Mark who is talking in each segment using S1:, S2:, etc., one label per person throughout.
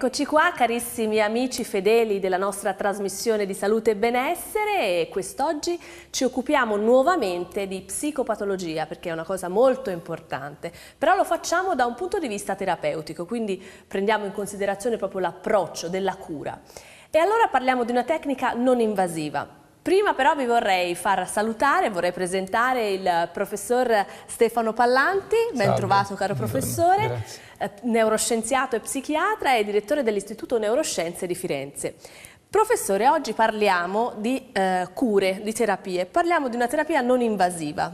S1: Eccoci qua, carissimi amici fedeli della nostra trasmissione di salute e benessere, e quest'oggi ci occupiamo nuovamente di psicopatologia perché è una cosa molto importante, però lo facciamo da un punto di vista terapeutico, quindi prendiamo in considerazione proprio l'approccio della cura. E allora parliamo di una tecnica non invasiva. Prima però vi vorrei far salutare, vorrei presentare il professor Stefano Pallanti, ben trovato caro professore, neuroscienziato e psichiatra e direttore dell'Istituto Neuroscienze di Firenze. Professore, oggi parliamo di cure, di terapie, parliamo di una terapia non invasiva,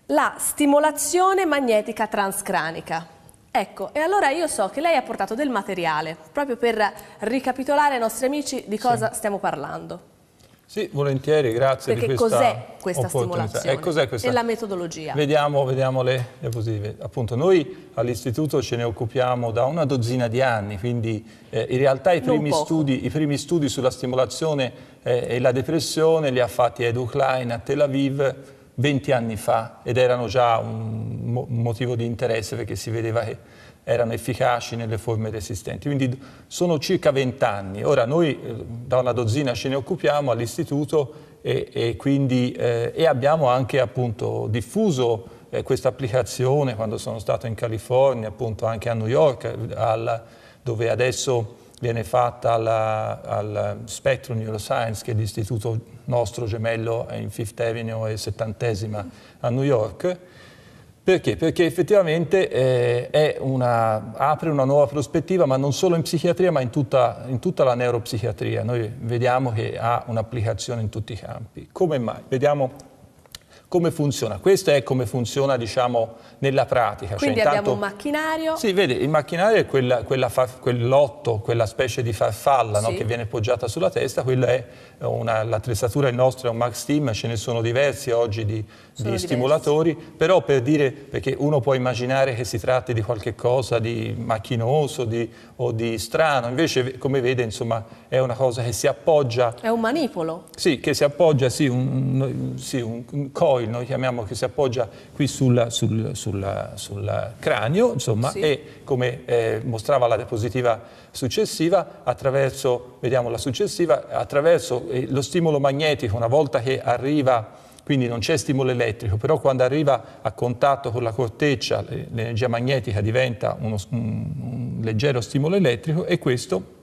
S1: la stimolazione magnetica transcranica. Ecco, e allora io so che lei ha portato del materiale, proprio per ricapitolare ai nostri amici di cosa stiamo parlando.
S2: Sì, volentieri, grazie
S1: perché
S2: di questa
S1: cos'è questa stimolazione?
S2: Cos'è questa?
S1: E la metodologia?
S2: Vediamo le diapositive. Appunto, noi all'Istituto ce ne occupiamo da una dozzina di anni, quindi in realtà i primi studi sulla stimolazione e la depressione li ha fatti Edu Klein a Tel Aviv 20 anni fa, ed erano già un motivo di interesse perché si vedeva che erano efficaci nelle forme resistenti. Quindi sono circa 20 anni. Ora noi da una dozzina ce ne occupiamo all'Istituto e abbiamo anche appunto diffuso questa applicazione quando sono stato in California, appunto anche a New York, dove adesso viene fatta al Spectrum Neuroscience, che è l'istituto nostro gemello in Fifth Avenue e 70esima a New York. Perché? Perché effettivamente apre una nuova prospettiva, ma non solo in psichiatria, ma in tutta la neuropsichiatria. Noi vediamo che ha un'applicazione in tutti i campi. Come mai? Vediamo come funziona. Questo è come funziona, diciamo, nella pratica.
S1: Quindi abbiamo un macchinario.
S2: Sì, vede, il macchinario è quell'otto, quella specie di farfalla, no, che viene poggiata sulla testa. Quella è l'attrezzatura, il nostro è un Max Team, ce ne sono diversi oggi di stimolatori, però per dire, perché uno può immaginare che si tratti di qualche cosa di macchinoso o di strano, invece come vede, insomma, è una cosa che si appoggia.
S1: È un manipolo?
S2: Sì, che si appoggia, un coil, noi chiamiamo, che si appoggia qui sul cranio, insomma, e come mostrava la diapositiva successiva, vediamo la successiva, attraverso lo stimolo magnetico, una volta che arriva, quindi non c'è stimolo elettrico, però quando arriva a contatto con la corteccia l'energia magnetica diventa un leggero stimolo elettrico, e questo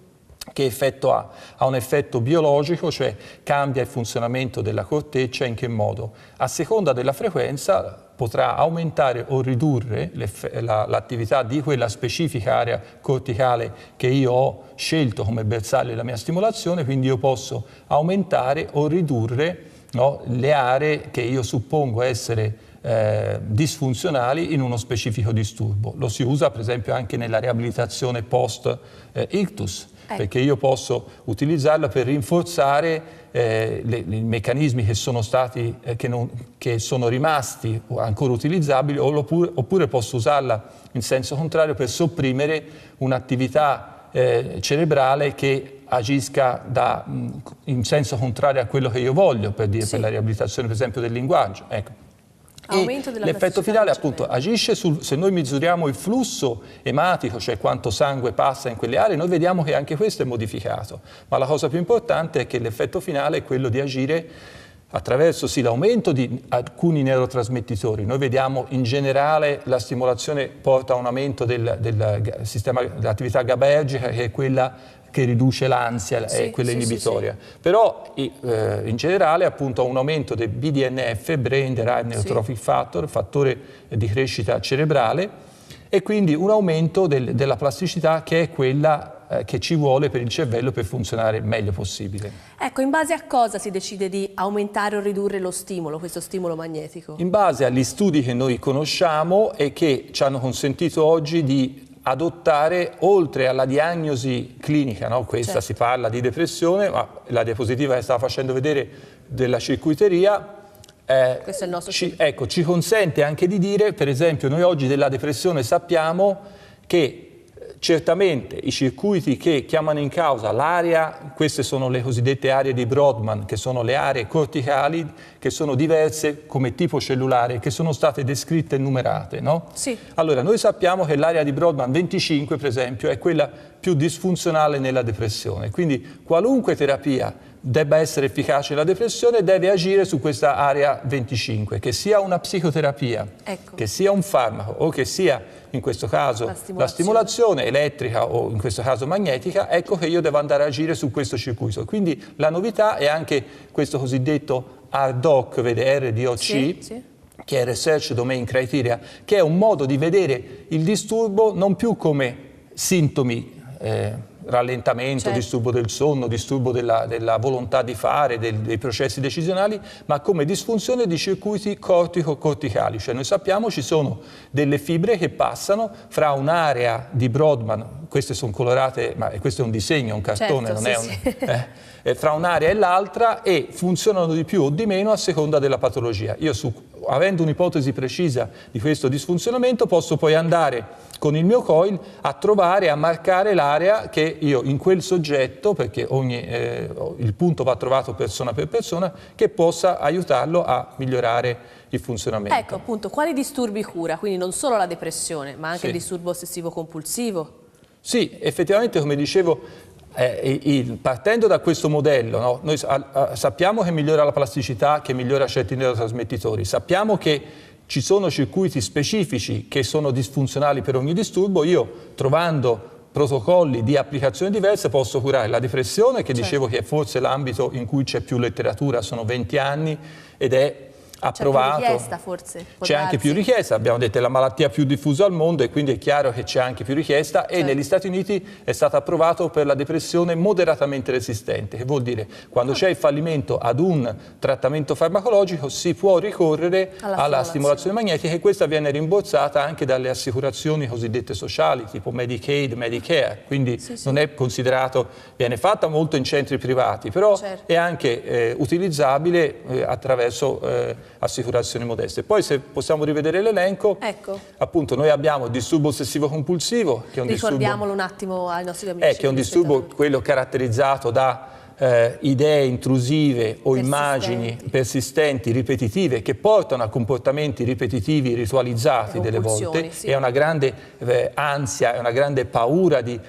S2: che effetto ha? Ha un effetto biologico, cioè cambia il funzionamento della corteccia. In che modo? A seconda della frequenza potrà aumentare o ridurre l'attività di quella specifica area corticale che io ho scelto come bersaglio della mia stimolazione, quindi io posso aumentare o ridurre, no, le aree che io suppongo essere disfunzionali in uno specifico disturbo. Lo si usa per esempio anche nella riabilitazione post-ictus, perché io posso utilizzarla per rinforzare i meccanismi che sono stati, che sono rimasti ancora utilizzabili, oppure posso usarla in senso contrario per sopprimere un'attività cerebrale che agisca in senso contrario a quello che io voglio, per dire, per la riabilitazione per esempio del linguaggio. Ecco. L'effetto finale appunto agisce se noi misuriamo il flusso ematico, cioè quanto sangue passa in quelle aree, noi vediamo che anche questo è modificato, ma la cosa più importante è che l'effetto finale è quello di agire attraverso l'aumento di alcuni neurotrasmettitori. Noi vediamo in generale la stimolazione porta a un aumento del sistema dell'attività GABAergica, che è quella che riduce l'ansia, è quella inibitoria. Però in generale appunto un aumento del BDNF, Brain Derived Neurotrophic Factor, fattore di crescita cerebrale, e quindi un aumento della plasticità, che è quella che ci vuole per il cervello per funzionare il meglio possibile.
S1: Ecco, in base a cosa si decide di aumentare o ridurre lo stimolo, questo stimolo magnetico?
S2: In base agli studi che noi conosciamo e che ci hanno consentito oggi di adottare, oltre alla diagnosi clinica, no? Questa si parla di depressione, ma la diapositiva che stava facendo vedere della circuiteria
S1: questo è il nostro
S2: ci consente anche di dire, per esempio, noi oggi della depressione sappiamo che certamente i circuiti che chiamano in causa l'area, queste sono le cosiddette aree di Brodmann, che sono le aree corticali, che sono diverse come tipo cellulare, che sono state descritte e numerate, no?
S1: Sì.
S2: Allora, noi sappiamo che l'area di Brodmann 25, per esempio, è quella più disfunzionale nella depressione, quindi qualunque terapia debba essere efficace nella depressione deve agire su questa area 25, che sia una psicoterapia, che sia un farmaco o che sia in questo caso la stimolazione elettrica o in questo caso magnetica, ecco che io devo andare a agire su questo circuito. Quindi la novità è anche questo cosiddetto RDoC, vede RDoC, che è Research Domain Criteria, che è un modo di vedere il disturbo non più come sintomi, rallentamento, disturbo del sonno, disturbo della volontà di fare, dei processi decisionali, ma come disfunzione di circuiti cortico-corticali. Cioè noi sappiamo ci sono delle fibre che passano fra un'area di Brodmann, queste sono colorate, ma questo è un disegno, un cartone, non è fra un'area e l'altra, e funzionano di più o di meno a seconda della patologia. Io avendo un'ipotesi precisa di questo disfunzionamento posso poi andare con il mio coil a trovare, a marcare l'area che io in quel soggetto, perché il punto va trovato persona per persona, che possa aiutarlo a migliorare il funzionamento.
S1: Ecco appunto, quali disturbi cura? Quindi non solo la depressione, ma anche il disturbo ossessivo-compulsivo? Sì,
S2: effettivamente, come dicevo, partendo da questo modello, no, noi sappiamo che migliora la plasticità, che migliora certi neurotrasmettitori, sappiamo che ci sono circuiti specifici che sono disfunzionali per ogni disturbo. Io, trovando protocolli di applicazione diverse, posso curare la depressione, che dicevo che è forse l'ambito in cui c'è più letteratura, sono 20 anni ed è approvato.
S1: C'è più richiesta forse?
S2: C'è anche più richiesta, abbiamo detto è la malattia più diffusa al mondo e quindi è chiaro che c'è anche più richiesta, e negli Stati Uniti è stato approvato per la depressione moderatamente resistente, che vuol dire quando c'è il fallimento ad un trattamento farmacologico si può ricorrere alla stimolazione magnetica, e questa viene rimborsata anche dalle assicurazioni cosiddette sociali tipo Medicaid, Medicare, quindi non è considerato, viene fatta molto in centri privati, però è anche utilizzabile attraverso assicurazioni modeste. Poi, se possiamo rivedere l'elenco, appunto noi abbiamo il disturbo ossessivo compulsivo, che è un
S1: ricordiamolo un attimo ai nostri amici,
S2: che è un disturbo quello caratterizzato da idee intrusive o immagini persistenti, ripetitive, che portano a comportamenti ripetitivi, ritualizzati delle volte, e a una grande ansia, una grande paura di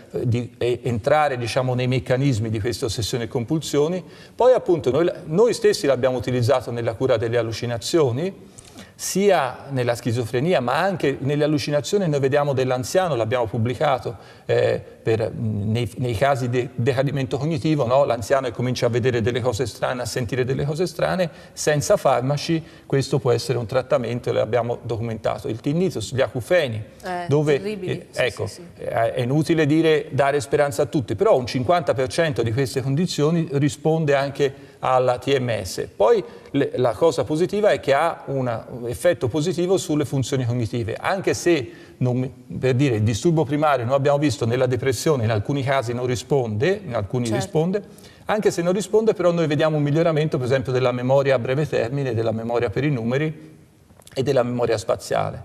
S2: entrare, diciamo, nei meccanismi di queste ossessioni e compulsioni. Poi appunto noi stessi l'abbiamo utilizzato nella cura delle allucinazioni, sia nella schizofrenia ma anche nelle allucinazioni. Noi vediamo dell'anziano, l'abbiamo pubblicato nei casi di decadimento cognitivo, no? L'anziano comincia a vedere delle cose strane, a sentire delle cose strane, senza farmaci questo può essere un trattamento, e l'abbiamo documentato. Il tinnitus, gli acufeni, dove è inutile dare speranza a tutti, però un 50% di queste condizioni risponde anche alla TMS. Poi la cosa positiva è che ha un effetto positivo sulle funzioni cognitive, anche se, per dire, il disturbo primario noi abbiamo visto nella depressione in alcuni casi non risponde, in alcuni risponde, anche se non risponde però noi vediamo un miglioramento per esempio della memoria a breve termine, della memoria per i numeri e della memoria spaziale.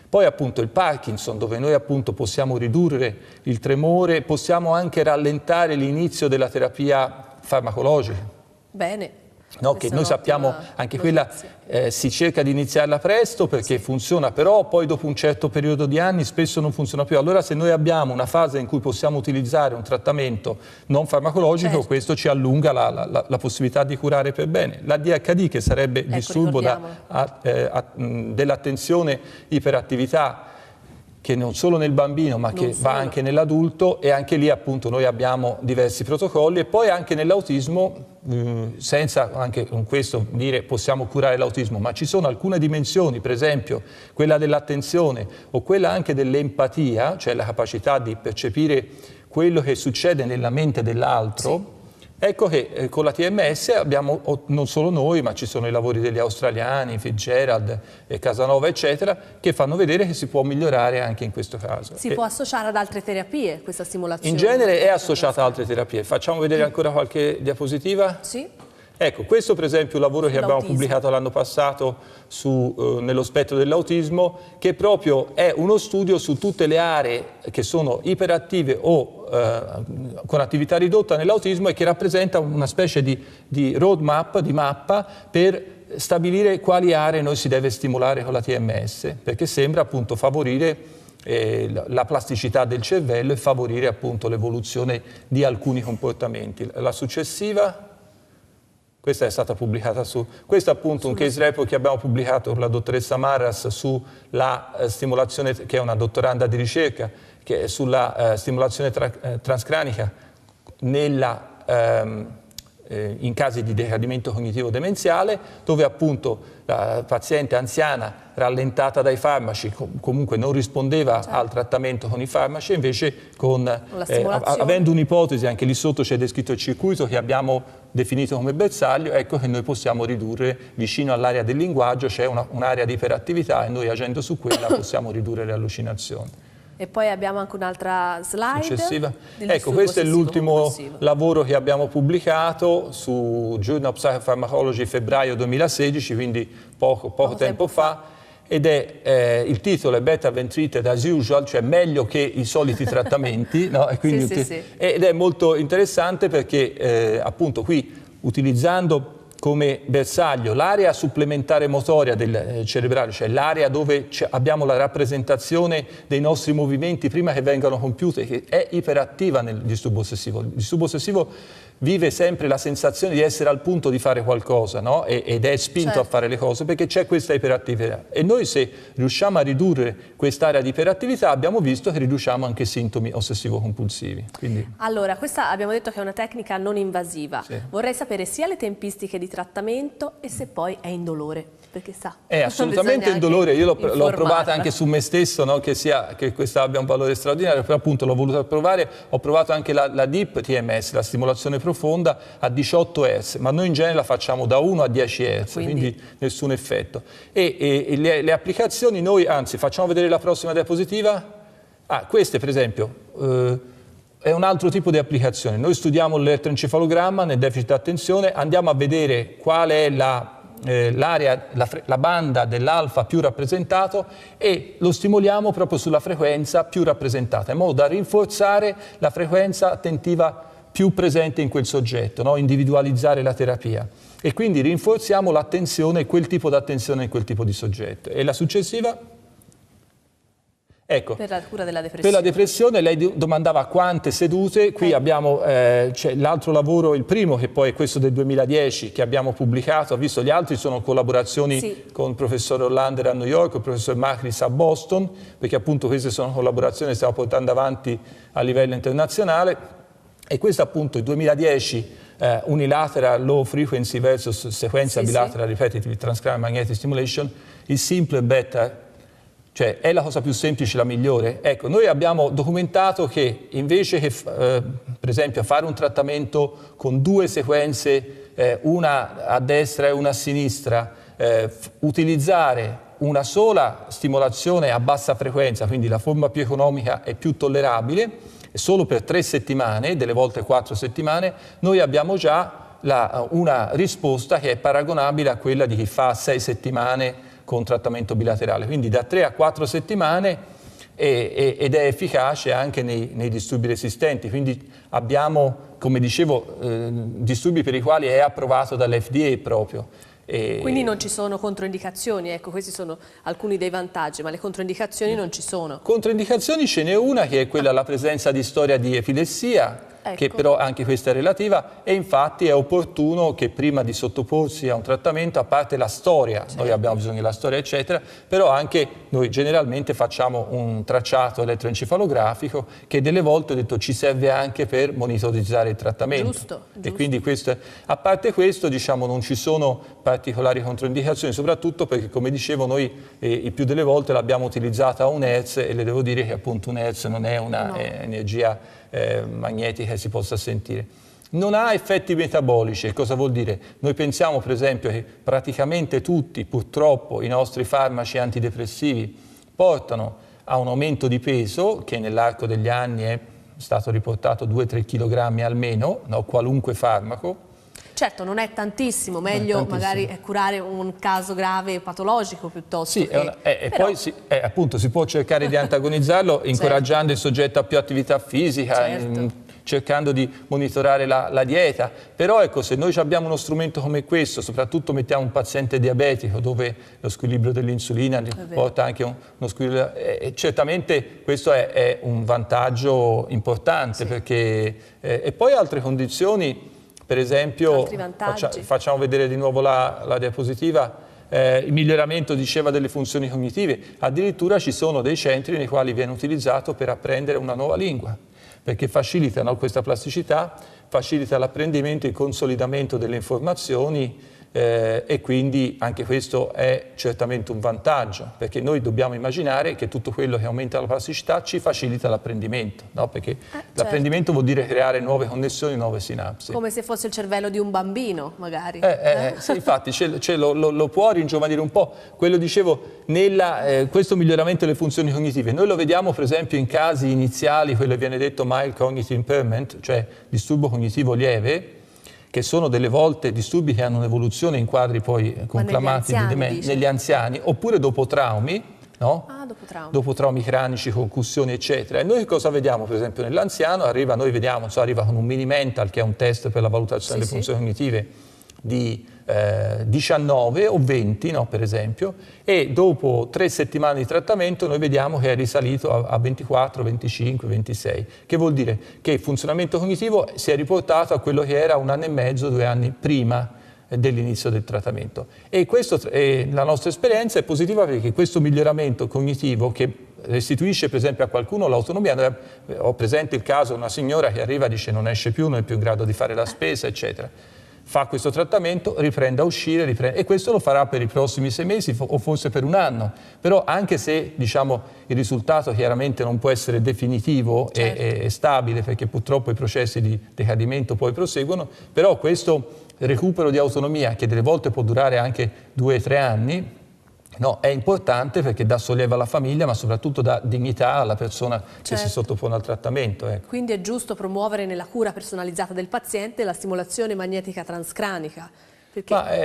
S2: Poi appunto il Parkinson, dove noi appunto possiamo ridurre il tremore, possiamo anche rallentare l'inizio della terapia farmacologica.
S1: Bene.
S2: No, che noi sappiamo anche quella si cerca di iniziarla presto perché funziona, però poi dopo un certo periodo di anni spesso non funziona più. Allora se noi abbiamo una fase in cui possiamo utilizzare un trattamento non farmacologico, questo ci allunga la possibilità di curare per bene. La DHD, che sarebbe il disturbo dell'attenzione iperattività, che non solo nel bambino ma che va anche nell'adulto, e anche lì appunto noi abbiamo diversi protocolli. E poi anche nell'autismo, senza anche con questo dire possiamo curare l'autismo, ma ci sono alcune dimensioni, per esempio quella dell'attenzione o quella anche dell'empatia, cioè la capacità di percepire quello che succede nella mente dell'altro. Ecco che con la TMS abbiamo, non solo noi, ma ci sono i lavori degli australiani, Fitzgerald, Casanova, eccetera, che fanno vedere che si può migliorare anche in questo caso.
S1: Si può associare ad altre terapie questa stimolazione?
S2: In genere è associata ad altre terapie. Facciamo vedere ancora qualche diapositiva?
S1: Sì.
S2: Ecco, questo per esempio è un lavoro che abbiamo pubblicato l'anno passato nello spettro dell'autismo, che proprio è uno studio su tutte le aree che sono iperattive o con attività ridotta nell'autismo e che rappresenta una specie di roadmap, di mappa per stabilire quali aree noi si deve stimolare con la TMS, perché sembra appunto favorire la plasticità del cervello e favorire appunto l'evoluzione di alcuni comportamenti. La successiva? Questa è stata pubblicata questo è appunto un case report che abbiamo pubblicato con la dottoressa Marras sulla stimolazione, che è una dottoranda di ricerca, che è sulla stimolazione transcranica in casi di decadimento cognitivo demenziale, dove appunto la paziente anziana rallentata dai farmaci comunque non rispondeva al trattamento con i farmaci, invece avendo un'ipotesi, anche lì sotto c'è descritto il circuito che abbiamo definito come bersaglio, ecco che noi possiamo ridurre vicino all'area del linguaggio, c'è un'area di iperattività e noi agendo su quella possiamo ridurre le allucinazioni.
S1: E poi abbiamo anche un'altra slide.
S2: Successiva. Ecco, questo è l'ultimo lavoro che abbiamo pubblicato su Journal of Psychopharmacology febbraio 2016, quindi poco tempo fa, ed è il titolo è Better than treated as usual, cioè meglio che i soliti trattamenti, no? E quindi ed è molto interessante perché appunto qui utilizzando come bersaglio l'area supplementare motoria del cerebrale, cioè l'area dove abbiamo la rappresentazione dei nostri movimenti prima che vengano compiuti, che è iperattiva nel disturbo ossessivo. Il disturbo ossessivo vive sempre la sensazione di essere al punto di fare qualcosa, no? Ed è spinto a fare le cose perché c'è questa iperattività. E noi se riusciamo a ridurre quest'area di iperattività abbiamo visto che riduciamo anche sintomi ossessivo-compulsivi. Quindi...
S1: Allora, questa abbiamo detto che è una tecnica non invasiva. Vorrei sapere sia le tempistiche di trattamento e se poi è indolore, perché
S2: è assolutamente indolore. Io l'ho provata anche su me stesso, no? che questa abbia un valore straordinario, però appunto l'ho voluta provare. Ho provato anche la Deep TMS, la stimolazione profonda a 18 Hz, ma noi in genere la facciamo da 1 a 10 Hz, quindi nessun effetto. E le applicazioni noi, anzi facciamo vedere la prossima diapositiva. Queste per esempio è un altro tipo di applicazione. Noi studiamo l'elettroencefalogramma nel deficit d'attenzione, andiamo a vedere qual è la banda dell'alfa più rappresentato e lo stimoliamo proprio sulla frequenza più rappresentata, in modo da rinforzare la frequenza attentiva più presente in quel soggetto, no? Individualizzare la terapia. E quindi rinforziamo l'attenzione, quel tipo di attenzione in quel tipo di soggetto. E la successiva? Ecco,
S1: per la cura della depressione.
S2: Per la depressione lei domandava quante sedute, qui abbiamo l'altro lavoro, il primo che poi è questo del 2010 che abbiamo pubblicato, ha visto gli altri sono collaborazioni con il professor Hollander a New York, il professor Macris a Boston, perché appunto queste sono collaborazioni che stiamo portando avanti a livello internazionale e questo appunto il 2010 unilateral low frequency versus sequenza bilateral repetitive transcranial magnetic stimulation, il simple better. Cioè è la cosa più semplice, la migliore. Ecco, noi abbiamo documentato che invece che per esempio fare un trattamento con 2 sequenze, una a destra e una a sinistra, utilizzare una sola stimolazione a bassa frequenza, quindi la forma più economica e più tollerabile, solo per 3 settimane, delle volte 4 settimane, noi abbiamo già una risposta che è paragonabile a quella di chi fa 6 settimane con trattamento bilaterale, quindi da 3 a 4 settimane ed è efficace anche nei disturbi resistenti, quindi abbiamo, come dicevo, disturbi per i quali è approvato dall'FDA proprio.
S1: Quindi non ci sono controindicazioni, ecco, questi sono alcuni dei vantaggi, ma le controindicazioni non ci sono.
S2: Controindicazioni ce n'è una che è quella della presenza di storia di epilessia, che però anche questa è relativa e infatti è opportuno che prima di sottoporsi a un trattamento, a parte la storia, noi abbiamo bisogno della storia eccetera, però anche noi generalmente facciamo un tracciato elettroencefalografico che delle volte, ho detto, ci serve anche per monitorizzare il trattamento.
S1: Giusto.
S2: E quindi a parte questo, diciamo, non ci sono particolari controindicazioni, soprattutto perché, come dicevo, noi il più delle volte l'abbiamo utilizzata a 1 Hz e le devo dire che appunto 1 Hz non è una energia magnetica che si possa sentire. Non ha effetti metabolici. Cosa vuol dire? Noi pensiamo per esempio che praticamente tutti, purtroppo, i nostri farmaci antidepressivi portano a un aumento di peso che nell'arco degli anni è stato riportato 2-3 kg almeno, no? Qualunque farmaco,
S1: Certo, non è tantissimo, meglio magari curare un caso grave patologico piuttosto che...
S2: Poi appunto si può cercare di antagonizzarlo incoraggiando il soggetto a più attività fisica, cercando di monitorare la dieta, però ecco, se noi abbiamo uno strumento come questo, soprattutto mettiamo un paziente diabetico dove lo squilibrio dell'insulina porta anche uno squilibrio, certamente questo è un vantaggio importante, perché e poi altre condizioni. Per esempio, facciamo vedere di nuovo la diapositiva, il miglioramento, diceva, delle funzioni cognitive. Addirittura ci sono dei centri nei quali viene utilizzato per apprendere una nuova lingua, perché facilita, no, questa plasticità, facilita l'apprendimento e il consolidamento delle informazioni, e quindi anche questo è certamente un vantaggio, perché noi dobbiamo immaginare che tutto quello che aumenta la plasticità ci facilita l'apprendimento, no? Perché l'apprendimento vuol dire creare nuove connessioni, nuove sinapsi.
S1: Come se fosse il cervello di un bambino, magari.
S2: Sì, infatti lo può ringiovanire un po'. Quello dicevo, questo miglioramento delle funzioni cognitive, noi lo vediamo per esempio in casi iniziali, quello che viene detto mild cognitive impairment, cioè disturbo cognitivo lieve, che sono delle volte disturbi che hanno un'evoluzione in quadri poi conclamati negli anziani, oppure dopo traumi, no? Dopo traumi cranici, concussioni, eccetera. E noi cosa vediamo? Per esempio nell'anziano arriva con un mini mental, che è un test per la valutazione delle funzioni cognitive di 19 o 20, no, per esempio, e dopo 3 settimane di trattamento noi vediamo che è risalito a 24, 25, 26, che vuol dire che il funzionamento cognitivo si è riportato a quello che era 1 anno e mezzo, 2 anni prima dell'inizio del trattamento. E la nostra esperienza è positiva, perché questo miglioramento cognitivo, che restituisce per esempio a qualcuno l'autonomia, ho presente il caso di una signora che arriva e dice non esce più, non è più in grado di fare la spesa, eccetera. Fa questo trattamento, riprende a uscire, e questo lo farà per i prossimi 6 mesi o forse per 1 anno. Però anche se, diciamo, il risultato chiaramente non può essere definitivo e stabile, perché purtroppo i processi di decadimento poi proseguono, però questo recupero di autonomia, che delle volte può durare anche 2-3 anni, no, è importante, perché dà sollievo alla famiglia, ma soprattutto dà dignità alla persona che si sottopone al trattamento. Ecco.
S1: Quindi è giusto promuovere nella cura personalizzata del paziente la stimolazione magnetica transcranica.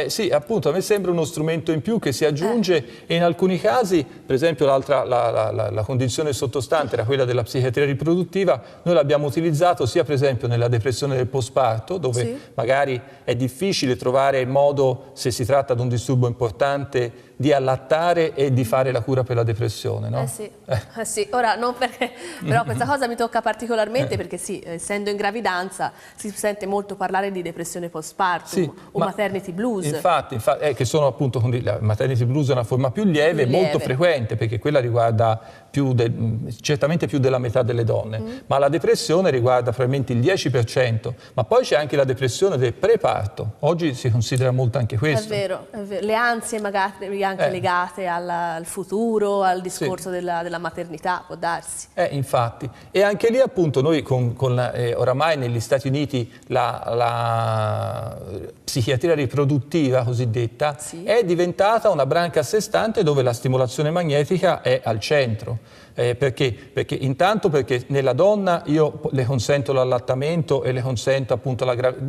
S2: Sì, appunto, a me sembra uno strumento in più che si aggiunge, e in alcuni casi, per esempio la condizione sottostante era quella della psichiatria riproduttiva, noi l'abbiamo utilizzato sia per esempio nella depressione del postparto, dove magari è difficile trovare modo, se si tratta di un disturbo importante, di allattare e di fare la cura per la depressione, no?
S1: Sì, ora non perché, però questa cosa mi tocca particolarmente, perché sì, essendo in gravidanza si sente molto parlare di depressione postpartum o maternity blues.
S2: Infatti, che sono appunto, la maternity blues è una forma più lieve, molto frequente, perché quella riguarda certamente più della metà delle donne, ma la depressione riguarda probabilmente il 10%, ma poi c'è anche la depressione del preparto. Oggi si considera molto anche questo.
S1: È vero, le ansie magari anche legate al futuro, al discorso della maternità, può darsi.
S2: Infatti, e anche lì appunto noi oramai negli Stati Uniti la psichiatria riproduttiva cosiddetta è diventata una branca a sé stante, dove la stimolazione magnetica è al centro. Perché nella donna io le consento l'allattamento e le consento appunto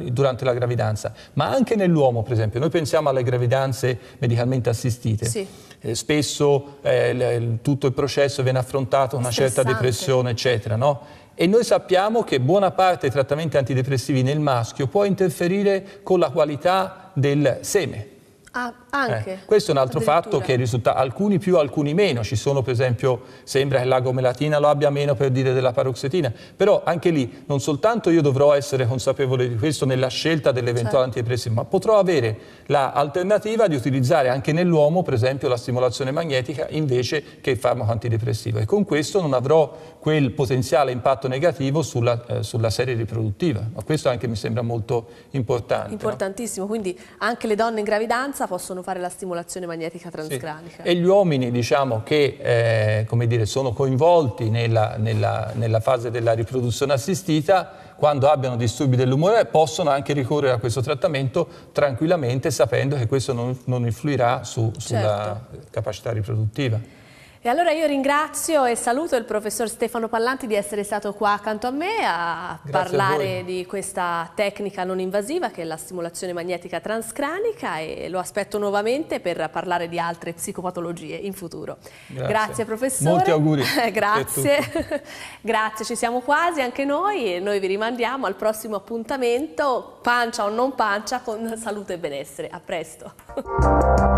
S2: durante la gravidanza, ma anche nell'uomo, per esempio. Noi pensiamo alle gravidanze medicalmente assistite. Spesso tutto il processo viene affrontato con una certa depressione, eccetera, no? E noi sappiamo che buona parte dei trattamenti antidepressivi nel maschio può interferire con la qualità del seme.
S1: Anche?
S2: Questo è un altro fatto che risulta, alcuni più, alcuni meno. Ci sono, per esempio, sembra che l'agomelatina lo abbia meno, per dire, della paroxetina, però anche lì non soltanto io dovrò essere consapevole di questo nella scelta dell'eventuale antidepressivo, ma potrò avere l'alternativa di utilizzare anche nell'uomo, per esempio, la stimolazione magnetica invece che il farmaco antidepressivo, e con questo non avrò quel potenziale impatto negativo sulla serie riproduttiva. Ma questo anche mi sembra molto importante.
S1: Importantissimo, no? Quindi anche le donne in gravidanza possono fare la stimolazione magnetica transcranica.
S2: E gli uomini, diciamo, che come dire, sono coinvolti nella fase della riproduzione assistita, quando abbiano disturbi dell'umore, possono anche ricorrere a questo trattamento tranquillamente, sapendo che questo non influirà sulla capacità riproduttiva.
S1: E allora io ringrazio e saluto il professor Stefano Pallanti di essere stato qua accanto a me a parlare di questa tecnica non invasiva che è la stimolazione magnetica transcranica, e lo aspetto nuovamente per parlare di altre psicopatologie in futuro. Grazie professore.
S2: Molti auguri.
S1: Grazie. Grazie, ci siamo quasi anche noi e noi vi rimandiamo al prossimo appuntamento, pancia o non pancia, con salute e benessere. A presto.